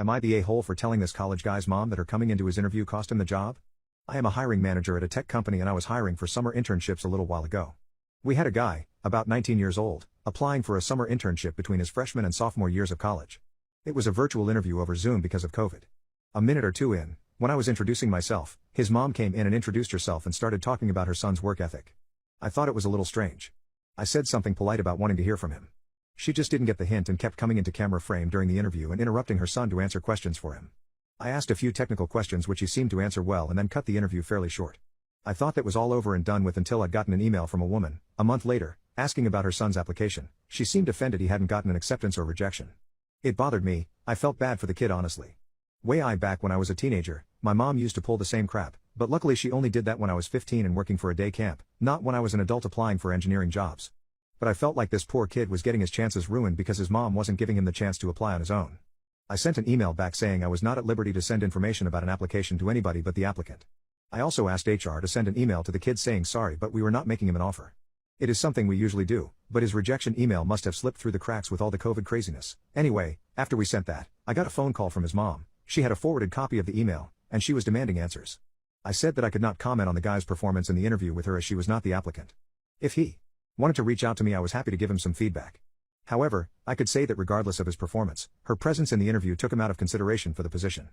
Am I the a-hole for telling this college guy's mom that her coming into his interview cost him the job? I am a hiring manager at a tech company and I was hiring for summer internships a little while ago. We had a guy, about 19 years old, applying for a summer internship between his freshman and sophomore years of college. It was a virtual interview over Zoom because of COVID. A minute or two in, when I was introducing myself, his mom came in and introduced herself and started talking about her son's work ethic. I thought it was a little strange. I said something polite about wanting to hear from him. She just didn't get the hint and kept coming into camera frame during the interview and interrupting her son to answer questions for him. I asked a few technical questions which he seemed to answer well and then cut the interview fairly short. I thought that was all over and done with until I'd gotten an email from a woman, a month later, asking about her son's application. She seemed offended he hadn't gotten an acceptance or rejection. It bothered me. I felt bad for the kid honestly. Way back when I was a teenager, my mom used to pull the same crap, but luckily she only did that when I was 15 and working for a day camp, not when I was an adult applying for engineering jobs. But I felt like this poor kid was getting his chances ruined because his mom wasn't giving him the chance to apply on his own. I sent an email back saying I was not at liberty to send information about an application to anybody but the applicant. I also asked HR to send an email to the kid saying sorry but we were not making him an offer. It is something we usually do, but his rejection email must have slipped through the cracks with all the COVID craziness. Anyway, after we sent that, I got a phone call from his mom. She had a forwarded copy of the email, and she was demanding answers. I said that I could not comment on the guy's performance in the interview with her as she was not the applicant. If he wanted to reach out to me, I was happy to give him some feedback. However, I could say that regardless of his performance, her presence in the interview took him out of consideration for the position.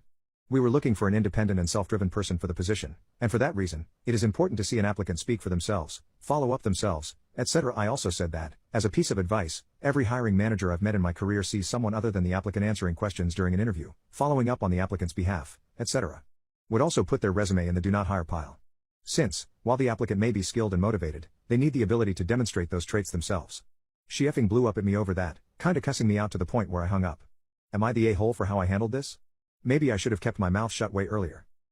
We were looking for an independent and self-driven person for the position, and for that reason, it is important to see an applicant speak for themselves, follow up themselves, etc. I also said that, as a piece of advice, every hiring manager I've met in my career sees someone other than the applicant answering questions during an interview, following up on the applicant's behalf, etc. Would also put their resume in the do not hire pile. Since, while the applicant may be skilled and motivated, they need the ability to demonstrate those traits themselves. She effing blew up at me over that, kinda cussing me out to the point where I hung up. Am I the a-hole for how I handled this? Maybe I should have kept my mouth shut way earlier.